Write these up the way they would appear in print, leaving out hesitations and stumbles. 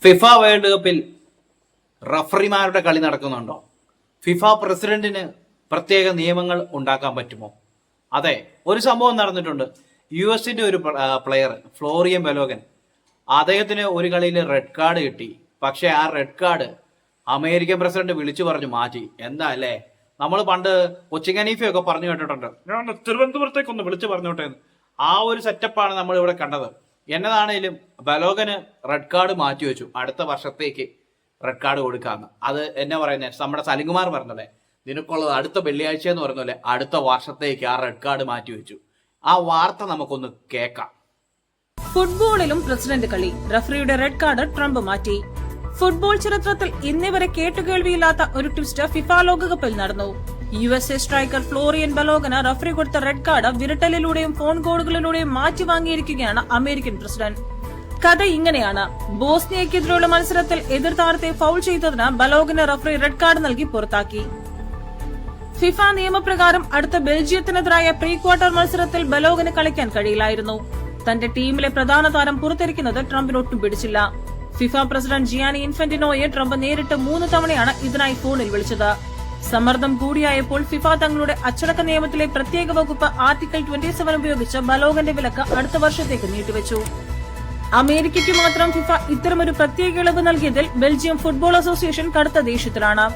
FIFA world കപ്പിൽ റഫറിമാരുടെ കളി നടക്കുന്നുണ്ടോ? ഫിഫ പ്രസിഡന്റിന് പ്രത്യേക നിയമങ്ങൾ ഉണ്ടാക്കാൻ പറ്റുമോ? അതെ, ഒരു സംഭവം നടന്നിട്ടുണ്ട്. US-ന്റെ ഒരു പ്ലെയർ ഫ്ലോറിയൻ ബലോഗൻ, അദ്ദേഹത്തിന് ഒരു കളിയിൽ റെഡ് കാർഡ് കിട്ടി. പക്ഷെ ആ റെഡ് കാർഡ് അമേരിക്കൻ പ്രസിഡന്റ് വിളിച്ചു പറഞ്ഞു മാറ്റി. എന്താ അല്ലേ, നമ്മൾ പണ്ട് കൊച്ചിൻ ഹനീഫയൊക്കെ പറഞ്ഞു കേട്ടിട്ടുണ്ട്, ഞാൻ തിരുവനന്തപുരത്തേക്കൊന്ന് വിളിച്ചു പറഞ്ഞോട്ടെ. ആ ഒരു സെറ്റപ്പാണ് നമ്മൾ ഇവിടെ കണ്ടത്. എന്നതാണേലും ബലോഗന് റെഡ് കാർഡ് മാറ്റി വെച്ചു, അടുത്ത വർഷത്തേക്ക് റെഡ് കാർഡ് കൊടുക്കാന്ന്. അത് എന്നാ പറയുന്നത്, നമ്മുടെ സലിംകുമാർ പറഞ്ഞല്ലേ, നിനക്കുള്ളത് അടുത്ത വെള്ളിയാഴ്ച എന്ന് പറഞ്ഞല്ലേ, അടുത്ത വർഷത്തേക്ക് ആ റെഡ് കാർഡ് മാറ്റി വെച്ചു. ആ വാർത്ത നമുക്കൊന്ന് കേൾക്കാം. ഫുട്ബോളിലും പ്രസിഡന്റ് കളി, റഫറിയുടെ റെഡ് കാർഡ് ട്രംപ് മാറ്റി. ഫുട്ബോൾ ചരിത്രത്തിൽ ഇന്നിവരെ കേട്ടുകേൾവിയില്ലാത്ത ഒരു ട്വിസ്റ്റ് ഫിഫ ലോകകപ്പിൽ നടന്നു. USA സ്ട്രൈക്കർ ഫ്ലോറിയൻ ബലോഗന് റഫറി കൊടുത്ത റെഡ് കാർഡ് വിരട്ടലിലൂടെയും ഫോൺ കോളുകളിലൂടെയും മാറ്റി വാങ്ങിയിരിക്കുകയാണ് അമേരിക്കൻ പ്രസിഡന്റ്. കഥ ഇങ്ങനെയാണ്. ബോസ്നിയക്കെതിരെയുള്ള മത്സരത്തിൽ എതിർ താരത്തെ ഫൗൾ ചെയ്തതിന് ബലോഗന് റഫറി റെഡ് കാർഡ് നൽകി പുറത്താക്കി. ഫിഫ നിയമപ്രകാരം അടുത്ത ബെൽജിയത്തിനെതിരായ പ്രീ ക്വാർട്ടർ മത്സരത്തിൽ ബലോഗന് കളിക്കാൻ കഴിയില്ലായിരുന്നു. തന്റെ ടീമിലെ പ്രധാന താരം പുറത്തിരിക്കുന്നത് ട്രംപിന് ഒട്ടും പിടിച്ചില്ല. ഫിഫ പ്രസിഡന്റ് ജിയാനി ഇൻഫന്റിനോയെ ട്രംപ് നേരിട്ട് 3 തവണയാണ് ഇതിനായി ഫോണിൽ വിളിച്ചത്. സമ്മർദ്ദം കൂടിയായപ്പോൾ ഫിഫ തങ്ങളുടെ അച്ചടക്ക നിയമത്തിലെ പ്രത്യേക വകുപ്പ് ആർട്ടിക്കിൾ 27 ഉപയോഗിച്ച് ബലോഗന്റെ വിലക്ക് അടുത്ത വർഷത്തേക്ക് നീട്ടിവെച്ചു. അമേരിക്കയ്ക്ക് മാത്രം ഫിഫ ഇത്തരമൊരു പ്രത്യേക ഇളവ് നൽകിയതിൽ ബെൽജിയം ഫുട്ബോൾ അസോസിയേഷൻ കടുത്ത ദേഷ്യത്തിലാണ്.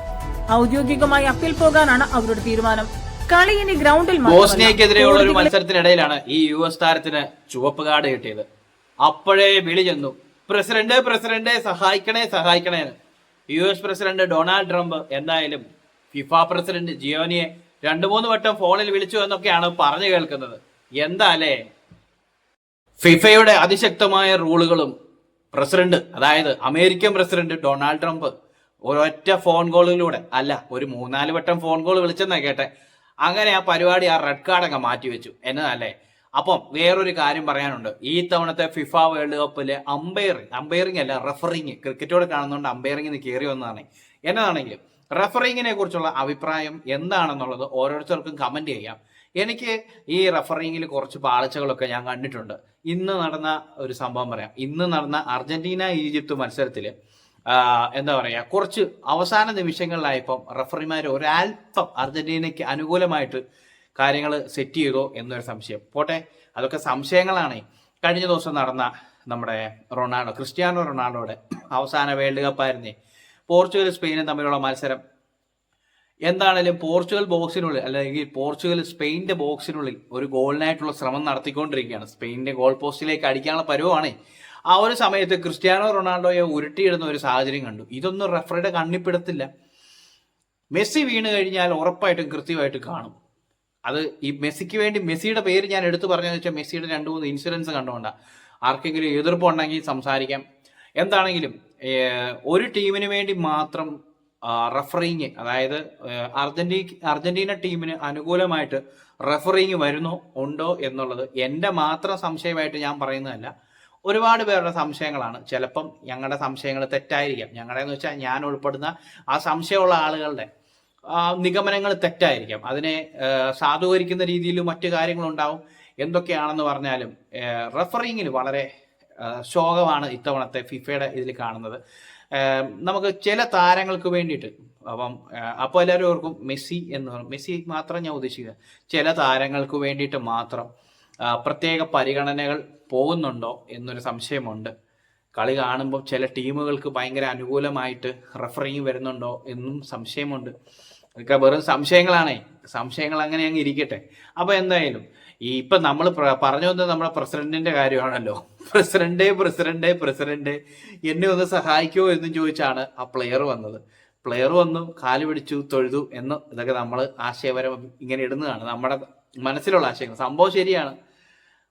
ഔദ്യോഗികമായി അപ്പീൽ പോകാനാണ് അവരുടെ തീരുമാനം. കളി ഇനി ഗ്രൗണ്ടിൽ ബോസ്നിയക്കെതിരെയുള്ള ഒരു മത്സരത്തിനിടയിലാണ് ഈ US താരത്തിന് ചുവപ്പ് കാർഡ് കിട്ടിയത്. അപ്പോഴേ വിളി ചെന്നു, പ്രസിഡന്റ് പ്രസിഡന്റ് സഹായിക്കണേ സഹായിക്കണേ. US പ്രസിഡന്റ് ഡൊണാൾഡ് ട്രംപ് എന്തായാലും ഫിഫ പ്രസിഡന്റ് ജിയോനിയെ 2-3 വട്ടം ഫോണിൽ വിളിച്ചു എന്നൊക്കെയാണ് പറഞ്ഞു കേൾക്കുന്നത്. എന്താ അല്ലേ, ഫിഫയുടെ അതിശക്തമായ റൂളുകളും പ്രസിഡന്റ്, അതായത് അമേരിക്കൻ പ്രസിഡന്റ് ഡൊണാൾഡ് ട്രംപ് ഒരൊറ്റ ഫോൺ കോളിലൂടെ അല്ല, ഒരു 3-4 വട്ടം ഫോൺ കോൾ വിളിച്ചെന്നാ കേട്ടെ, അങ്ങനെ ആ പരിപാടി, ആ റെഡ് കാർഡ് അങ്ങ് മാറ്റിവെച്ചു എന്നതല്ലേ. അപ്പം വേറൊരു കാര്യം പറയാനുണ്ട്. ഈ തവണത്തെ ഫിഫ വേൾഡ് കപ്പില് അമ്പയറിംഗ് അല്ല, റഫറിങ്, ക്രിക്കറ്റോട് കാണുന്നതുകൊണ്ട് അമ്പയറിംഗിന് കയറി വന്നതാണ്. എന്നതാണെങ്കിലും റഫറിങ്ങിനെ കുറിച്ചുള്ള അഭിപ്രായം എന്താണെന്നുള്ളത് ഓരോരുത്തർക്കും കമന്റ് ചെയ്യാം. എനിക്ക് ഈ റഫറിങ്ങിൽ കുറച്ച് പാളിച്ചകളൊക്കെ ഞാൻ കണ്ടിട്ടുണ്ട്. ഇന്ന് നടന്ന ഒരു സംഭവം പറയാം. ഇന്ന് നടന്ന അർജന്റീന ഈജിപ്ത് മത്സരത്തില് എന്താ പറയാ, കുറച്ച് അവസാന നിമിഷങ്ങളിലായപ്പം റഫറിമാർ ഒരൽപ്പം അർജന്റീനയ്ക്ക് അനുകൂലമായിട്ട് കാര്യങ്ങൾ സെറ്റ് ചെയ്തോ എന്നൊരു സംശയം. പോട്ടെ, അതൊക്കെ സംശയങ്ങളാണ്. കഴിഞ്ഞ ദിവസം നടന്ന നമ്മുടെ ക്രിസ്ത്യാനോ റൊണാൾഡോയുടെ അവസാന വേൾഡ് കപ്പായിരുന്നേ, പോർച്ചുഗൽ സ്പെയിനും തമ്മിലുള്ള മത്സരം. എന്താണേലും പോർച്ചുഗൽ ബോക്സിനുള്ളിൽ, അല്ലെങ്കിൽ പോർച്ചുഗൽ സ്പെയിനിന്റെ ബോക്സിനുള്ളിൽ ഒരു ഗോളിനായിട്ടുള്ള ശ്രമം നടത്തിക്കൊണ്ടിരിക്കുകയാണ്. സ്പെയിനിന്റെ ഗോൾ പോസ്റ്റിലേക്ക് അടിക്കാനുള്ള പരുവമാണ്. ആ ഒരു സമയത്ത് ക്രിസ്ത്യാനോ റൊണാൾഡോയെ ഉരുട്ടിയിടുന്ന ഒരു സാഹചര്യം കണ്ടു. ഇതൊന്നും റഫറിയുടെ കണ്ണിപ്പിടത്തില്ല. മെസ്സി വീണ് കഴിഞ്ഞാൽ ഉറപ്പായിട്ടും കൃത്യമായിട്ട് കാണും. അത് ഈ മെസ്സിക്ക് വേണ്ടി, മെസ്സിയുടെ പേര് ഞാൻ എടുത്തു പറഞ്ഞതെന്ന് വെച്ചാൽ മെസ്സിയുടെ 2-3 ഇൻസിഡൻസ് കണ്ടുകൊണ്ടാണ്. ആർക്കെങ്കിലും എതിർപ്പുണ്ടെങ്കിൽ സംസാരിക്കാം. എന്താണെങ്കിലും ഒരു ടീമിന് വേണ്ടി മാത്രം റഫറിങ്, അതായത് അർജന്റീന ടീമിന് അനുകൂലമായിട്ട് റഫറിങ് ഉണ്ടോ എന്നുള്ളത് എൻ്റെ മാത്രം സംശയമായിട്ട് ഞാൻ പറയുന്നതല്ല, ഒരുപാട് പേരുടെ സംശയങ്ങളാണ്. ചിലപ്പം ഞങ്ങളുടെ സംശയങ്ങൾ തെറ്റായിരിക്കാം. ഞങ്ങളുടെ എന്ന് വെച്ചാൽ ഞാൻ ഉൾപ്പെടുന്ന ആ സംശയമുള്ള ആളുകളുടെ നിഗമനങ്ങൾ തെറ്റായിരിക്കാം. അതിനെ സാധൂകരിക്കുന്ന രീതിയിൽ മറ്റു കാര്യങ്ങളുണ്ടാവും. എന്തൊക്കെയാണെന്ന് പറഞ്ഞാലും റഫറിങ്ങിൽ വളരെ ശോകമാണ് ഇത്തവണത്തെ ഫിഫയുടെ ഇതിൽ കാണുന്നത്. നമുക്ക് ചില താരങ്ങൾക്ക് വേണ്ടിയിട്ട്, അപ്പോൾ എല്ലാവരും ഓർക്കും മെസ്സി മാത്രം ഞാൻ ഉദ്ദേശിക്കുക, ചില താരങ്ങൾക്ക് വേണ്ടിയിട്ട് മാത്രം പ്രത്യേക പരിഗണനകൾ പോകുന്നുണ്ടോ എന്നൊരു സംശയമുണ്ട്. കളി കാണുമ്പോൾ ചില ടീമുകൾക്ക് ഭയങ്കര അനുകൂലമായിട്ട് റഫറിങ് വരുന്നുണ്ടോ എന്നും സംശയമുണ്ട്. അതൊക്കെ വെറും സംശയങ്ങളാണേ. സംശയങ്ങൾ അങ്ങനെ അങ്ങ് ഇരിക്കട്ടെ. അപ്പോൾ എന്തായാലും ഇപ്പം നമ്മൾ പറഞ്ഞു വന്നത് നമ്മുടെ പ്രസിഡന്റിന്റെ കാര്യമാണല്ലോ. പ്രസിഡന്റ് എന്നെ ഒന്ന് സഹായിക്കുമോ എന്ന് ചോദിച്ചാണ് ആ പ്ലെയർ വന്നത്. പ്ലെയർ വന്നു, കാല് പിടിച്ചു, തൊഴുതു എന്ന് ഇതൊക്കെ നമ്മൾ ആശയപരം ഇങ്ങനെ ഇടുന്നതാണ്, നമ്മുടെ മനസ്സിലുള്ള ആശയങ്ങൾ. സംഭവം ശരിയാണ്.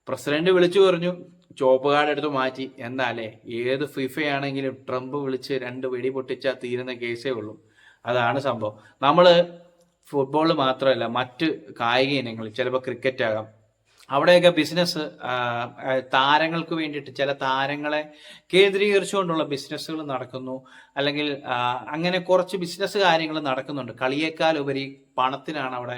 പ്രസിഡന്റ് വിളിച്ചു പറഞ്ഞു, ചുവപ്പ് കാർഡ് എടുത്ത് മാറ്റി. എന്താല്ലേ, ഏത് ഫിഫയാണെങ്കിലും ട്രംപ് വിളിച്ച് 2 വെടി പൊട്ടിച്ചാൽ തീരുന്ന കേസേ ഉള്ളൂ. അതാണ് സംഭവം. നമ്മൾ ഫുട്ബോൾ മാത്രമല്ല, മറ്റ് കായിക ഇനങ്ങളിൽ, ചിലപ്പോൾ ക്രിക്കറ്റ് ആകാം, അവിടെയൊക്കെ ബിസിനസ് താരങ്ങൾക്ക് വേണ്ടിയിട്ട് ചില താരങ്ങളെ കേന്ദ്രീകരിച്ചുകൊണ്ടുള്ള ബിസിനസ്സുകൾ നടക്കുന്നു. അല്ലെങ്കിൽ അങ്ങനെ കുറച്ച് ബിസിനസ് കാര്യങ്ങൾ നടക്കുന്നുണ്ട്. കളിയേക്കാൾ ഉപരി പണത്തിനാണ് അവിടെ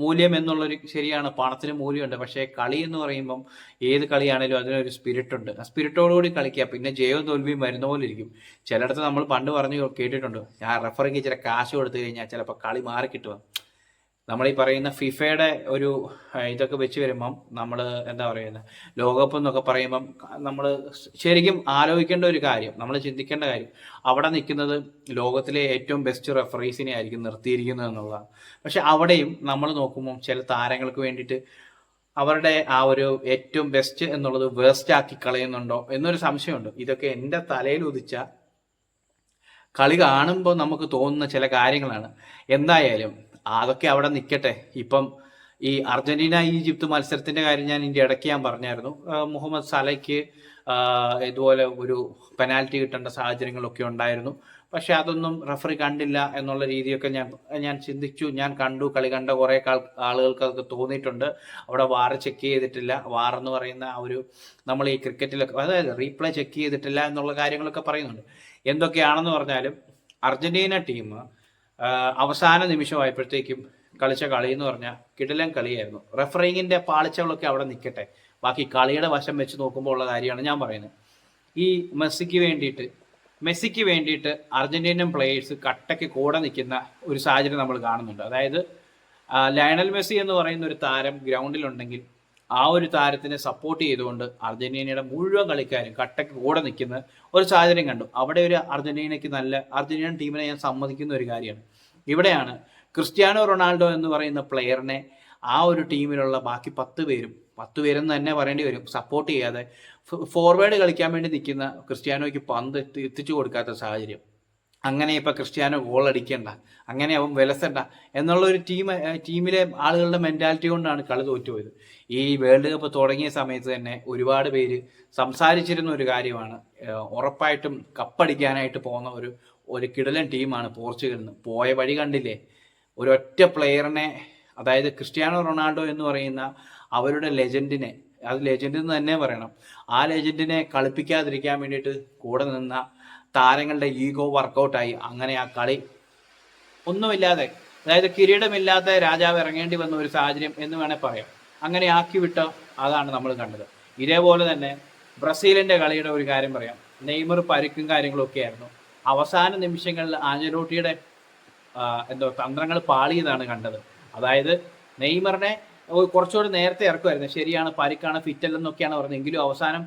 മൂല്യം എന്നുള്ളൊരു, ശരിയാണ്, പണത്തിന് മൂല്യമുണ്ട്. പക്ഷേ കളി എന്ന് പറയുമ്പം ഏത് കളിയാണേലും അതിനൊരു സ്പിരിറ്റ് ഉണ്ട്. ആ സ്പിരിറ്റോടുകൂടി കളിക്കുക. പിന്നെ ജയവും തോൽവിയും വരുന്ന പോലെ ഇരിക്കും. ചിലയിടത്ത് നമ്മൾ പണ്ട് പറഞ്ഞു കേട്ടിട്ടുണ്ട്, ഞാൻ റെഫറിക്ക് ചില കാശ് കൊടുത്തു കഴിഞ്ഞാൽ ചിലപ്പോൾ കളി മാറി കിട്ടുക. നമ്മൾ ഈ പറയുന്ന ഫിഫയുടെ ഒരു ഇതൊക്കെ വെച്ച് വരുമ്പം നമ്മൾ എന്താ പറയുന്നത്, ലോകകപ്പ് എന്നൊക്കെ പറയുമ്പം നമ്മൾ ശരിക്കും ആലോചിക്കേണ്ട ഒരു കാര്യം, നമ്മൾ ചിന്തിക്കേണ്ട കാര്യം, അവിടെ നിൽക്കുന്നത് ലോകത്തിലെ ഏറ്റവും ബെസ്റ്റ് റെഫറീസിനെ ആയിരിക്കും നിർത്തിയിരിക്കുന്നത് എന്നുള്ളതാണ്. പക്ഷെ അവിടെയും നമ്മൾ നോക്കുമ്പോൾ ചില താരങ്ങൾക്ക് വേണ്ടിയിട്ട് അവരുടെ ആ ഒരു ഏറ്റവും ബെസ്റ്റ് എന്നുള്ളത് വേസ്റ്റ് ആക്കി കളയുന്നുണ്ടോ എന്നൊരു സംശയമുണ്ട്. ഇതൊക്കെ എൻ്റെ തലയിൽ ഉദിച്ച കളി കാണുമ്പോൾ നമുക്ക് തോന്നുന്ന ചില കാര്യങ്ങളാണ്. എന്തായാലും അതൊക്കെ അവിടെ നിൽക്കട്ടെ. ഇപ്പം ഈ അർജന്റീന ഈജിപ്ത് മത്സരത്തിന്റെ കാര്യം ഞാൻ ഇതിന്റെ ഇടയ്ക്ക് ഞാൻ പറഞ്ഞായിരുന്നു. മുഹമ്മദ് സലയ്ക്ക് ഇതുപോലെ ഒരു പെനാൽറ്റി കിട്ടേണ്ട സാഹചര്യങ്ങളൊക്കെ ഉണ്ടായിരുന്നു. പക്ഷെ അതൊന്നും റഫറി കണ്ടില്ല എന്നുള്ള രീതിയൊക്കെ ഞാൻ ചിന്തിച്ചു, ഞാൻ കണ്ടു. കളി കണ്ട കുറേ ആളുകൾക്ക് അതൊക്കെ തോന്നിയിട്ടുണ്ട്. അവിടെ വാർ ചെക്ക് ചെയ്തിട്ടില്ല. വാർ എന്ന് പറയുന്ന ആ ഒരു, നമ്മൾ ഈ ക്രിക്കറ്റിലൊക്കെ, അതായത് റീപ്ലേ ചെക്ക് ചെയ്തിട്ടില്ല എന്നുള്ള കാര്യങ്ങളൊക്കെ പറയുന്നുണ്ട്. എന്തൊക്കെയാണെന്ന് പറഞ്ഞാലും അർജന്റീന ടീം അവസാന നിമിഷമായപ്പോഴത്തേക്കും കളിച്ച കളി എന്ന് പറഞ്ഞാൽ കിടിലൻ കളിയായിരുന്നു. റെഫറിങ്ങിന്റെ പാളിച്ചകളൊക്കെ അവിടെ നിൽക്കട്ടെ, ബാക്കി കളിയുടെ വശം വെച്ച് നോക്കുമ്പോൾ ഉള്ള കാര്യമാണ് ഞാൻ പറയുന്നത്. ഈ മെസ്സിക്ക് വേണ്ടിയിട്ട് അർജന്റീനൻ പ്ലേയേഴ്സ് കട്ടയ്ക്ക് കൂടെ നിൽക്കുന്ന ഒരു സാഹചര്യം നമ്മൾ കാണുന്നുണ്ട്. അതായത് ലയണൽ മെസ്സി എന്ന് പറയുന്ന ഒരു താരം ഗ്രൗണ്ടിലുണ്ടെങ്കിൽ ആ ഒരു താരത്തിനെ സപ്പോർട്ട് ചെയ്തുകൊണ്ട് അർജന്റീനയുടെ മുഴുവൻ കളിക്കാരും കട്ടയ്ക്ക് കൂടെ നിൽക്കുന്ന ഒരു സാഹചര്യം കണ്ടു. അവിടെ ഒരു അർജന്റീനൻ ടീമിനെ ഞാൻ സമ്മതിക്കുന്ന ഒരു കാര്യമാണ്. ഇവിടെയാണ് ക്രിസ്ത്യാനോ റൊണാൾഡോ എന്ന് പറയുന്ന പ്ലെയറിനെ ആ ഒരു ടീമിലുള്ള ബാക്കി 10 പേരെന്ന് തന്നെ പറയേണ്ടി വരും, സപ്പോർട്ട് ചെയ്യാതെ ഫോർവേഡ് കളിക്കാൻ വേണ്ടി നിൽക്കുന്ന ക്രിസ്ത്യാനോയ്ക്ക് പന്ത് എത്തിച്ചു കൊടുക്കാത്ത സാഹചര്യം. അങ്ങനെ ഇപ്പം ക്രിസ്ത്യാനോ ഗോൾ അടിക്കണ്ട, അങ്ങനെ അവൻ വിലസണ്ട എന്നുള്ള ഒരു ടീമിലെ ആളുകളുടെ മെൻറ്റാലിറ്റി കൊണ്ടാണ് കളി തോറ്റുപോയത്. ഈ വേൾഡ് കപ്പ് തുടങ്ങിയ സമയത്ത് തന്നെ ഒരുപാട് പേര് സംസാരിച്ചിരുന്ന ഒരു കാര്യമാണ്, ഉറപ്പായിട്ടും കപ്പടിക്കാനായിട്ട് പോകുന്ന ഒരു കിടലൻ ടീമാണ് പോർച്ചുഗൽ എന്ന്. പോയ വഴി കണ്ടില്ലേ, ഒരൊറ്റ പ്ലെയറിനെ, അതായത് ക്രിസ്ത്യാനോ റൊണാൾഡോ എന്ന് പറയുന്ന അവരുടെ ലെജൻഡിനെ, അത് ലെജൻഡ് എന്ന് തന്നെ പറയണം, ആ ലെജൻഡിനെ കളിപ്പിക്കാതിരിക്കാൻ വേണ്ടിയിട്ട് കൂടെ നിന്ന താരങ്ങളുടെ ഈഗോ വർക്കൗട്ടായി. അങ്ങനെ ആ കളി ഒന്നുമില്ലാതെ, അതായത് കിരീടമില്ലാത്ത രാജാവ് ഇറങ്ങേണ്ടി വന്ന ഒരു സാഹചര്യം എന്ന് വേണേൽ പറയാം. അങ്ങനെ ആക്കി വിട്ട അതാണ് നമ്മൾ കണ്ടത്. ഇതേപോലെ തന്നെ ബ്രസീലിന്റെ കളിയുടെ ഒരു കാര്യം പറയാം. നെയ്മർ പരിക്കും കാര്യങ്ങളൊക്കെ ആയിരുന്നു. അവസാന നിമിഷങ്ങളിൽ ആഞ്ചലോട്ടിയുടെ തന്ത്രങ്ങൾ പാളിയതാണ് കണ്ടത്. അതായത് നെയ്മറിനെ കുറച്ചുകൂടി നേരത്തെ ഇറക്കുമായിരുന്നു. ശരിയാണ്, പരിക്കാണ്, ഫിറ്റല്ലെന്നൊക്കെയാണ് പറഞ്ഞത്. എങ്കിലും അവസാനം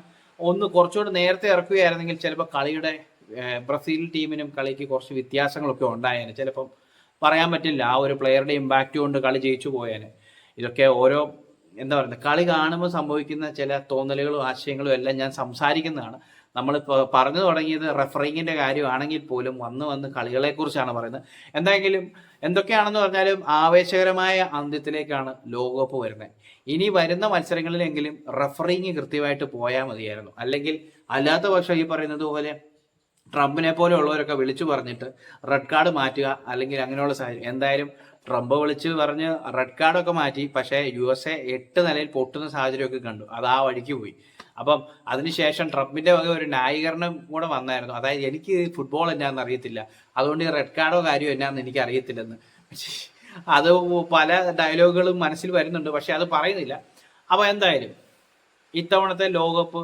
കുറച്ചുകൂടി നേരത്തെ ഇറക്കുകയായിരുന്നെങ്കിൽ ചിലപ്പോൾ കളിയുടെ ബ്രസീൽ ടീമിനും കളിക്ക് കുറച്ച് വ്യത്യാസങ്ങളൊക്കെ ഉണ്ടായേനെ. ചിലപ്പം പറയാൻ പറ്റില്ല, ആ ഒരു പ്ലെയറുടെ ഇമ്പാക്റ്റ് കൊണ്ട് കളി ജയിച്ചു പോയേനെ. ഇതൊക്കെ ഓരോ കളി കാണുമ്പോൾ സംഭവിക്കുന്ന ചില തോന്നലുകളും ആശയങ്ങളും എല്ലാം ഞാൻ സംസാരിക്കുന്നതാണ്. നമ്മൾ പറഞ്ഞു തുടങ്ങിയത് റെഫറിങ്ങിന്റെ കാര്യമാണെങ്കിൽ പോലും വന്ന് കളികളെക്കുറിച്ചാണ് പറയുന്നത്. എന്തായെങ്കിലും എന്തൊക്കെയാണെന്ന് പറഞ്ഞാലും ആവേശകരമായ അന്ത്യത്തിലേക്കാണ് ലോകകപ്പ് വരുന്നത്. ഇനി വരുന്ന മത്സരങ്ങളിലെങ്കിലും റെഫറിങ് കൃത്യമായിട്ട് പോയാൽ മതിയായിരുന്നു. അല്ലെങ്കിൽ അല്ലാത്ത പക്ഷം ഈ പറയുന്നത് പോലെ ട്രംപിനെ പോലെ ഉള്ളവരൊക്കെ വിളിച്ചു പറഞ്ഞിട്ട് റെഡ് കാർഡ് മാറ്റുക, അല്ലെങ്കിൽ അങ്ങനെയുള്ള സാഹചര്യം. എന്തായാലും ട്രംപ് വിളിച്ച് പറഞ്ഞ് റെഡ് കാർഡൊക്കെ മാറ്റി. പക്ഷേ USA 8 നിലയിൽ പൊട്ടുന്ന സാഹചര്യമൊക്കെ കണ്ടു. അത് ആ വഴിക്ക് പോയി. അപ്പം അതിനുശേഷം ട്രംപിന്റെ വക ഒരു ന്യായീകരണം കൂടെ വന്നായിരുന്നു. അതായത് എനിക്ക് ഫുട്ബോൾ എന്നാന്ന് അറിയത്തില്ല, അതുകൊണ്ട് ഈ റെഡ് കാർഡോ കാര്യമോ എന്നാന്ന് എനിക്ക് അറിയത്തില്ലെന്ന്. അത് പല ഡയലോഗുകളും മനസ്സിൽ വരുന്നുണ്ട്, പക്ഷെ അത് പറയുന്നില്ല. അപ്പോൾ എന്തായാലും ഇത്തവണത്തെ ലോകകപ്പ്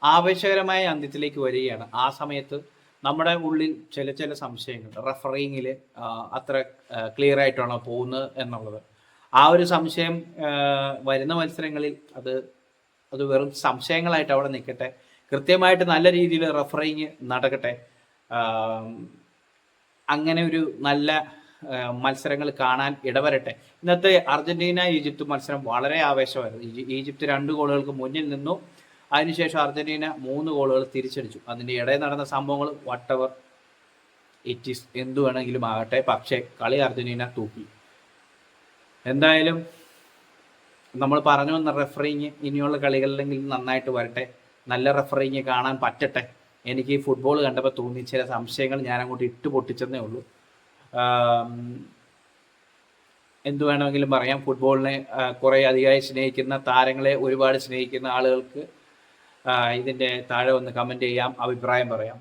ആവേശകരമായ അന്ത്യത്തിലേക്ക് വരികയാണ്. ആ സമയത്ത് നമ്മുടെ ഉള്ളിൽ ചില സംശയങ്ങൾ, റഫറിങ്ങിൽ അത്ര ക്ലിയർ ആയിട്ടാണോ പോകുന്നത് എന്നുള്ളത്. ആ ഒരു സംശയം വരുന്ന മത്സരങ്ങളിൽ അത് വെറും സംശയങ്ങളായിട്ട് അവിടെ നിൽക്കട്ടെ. കൃത്യമായിട്ട് നല്ല രീതിയിൽ റഫറിങ് നടക്കട്ടെ. അങ്ങനെ ഒരു നല്ല മത്സരങ്ങൾ കാണാൻ ഇടവരട്ടെ. ഇന്നത്തെ അർജന്റീന ഈജിപ്ത് മത്സരം വളരെ ആവേശമായിരുന്നു. ഈജിപ്ത് 2 ഗോളുകൾക്ക് മുന്നിൽ നിന്നു. അതിനുശേഷം അർജന്റീന 3 ഗോളുകൾ തിരിച്ചടിച്ചു. അതിൻ്റെ ഇടയിൽ നടന്ന സംഭവങ്ങൾ വട്ടവർ ഇറ്റ് ഈസ്, എന്തു വേണമെങ്കിലും ആകട്ടെ, പക്ഷേ കളി അർജന്റീന തൂക്കി. എന്തായാലും നമ്മൾ പറഞ്ഞു വന്ന റെഫറിങ് ഇനിയുള്ള കളികളിലെങ്കിലും നന്നായിട്ട് വരട്ടെ, നല്ല റെഫറിങ് കാണാൻ പറ്റട്ടെ. എനിക്ക് ഈ ഫുട്ബോൾ കണ്ടപ്പോൾ തോന്നി ചില സംശയങ്ങൾ ഞാൻ അങ്ങോട്ട് ഇട്ട് പൊട്ടിച്ചെന്നേ ഉള്ളൂ. എന്തു വേണമെങ്കിലും പറയാം. ഫുട്ബോളിനെ കുറേ അധികമായി സ്നേഹിക്കുന്ന, താരങ്ങളെ ഒരുപാട് സ്നേഹിക്കുന്ന ആളുകൾക്ക് ഇതിൻ്റെ താഴെ ഒന്ന് കമൻറ്റ് ചെയ്യാം, അഭിപ്രായം പറയാം.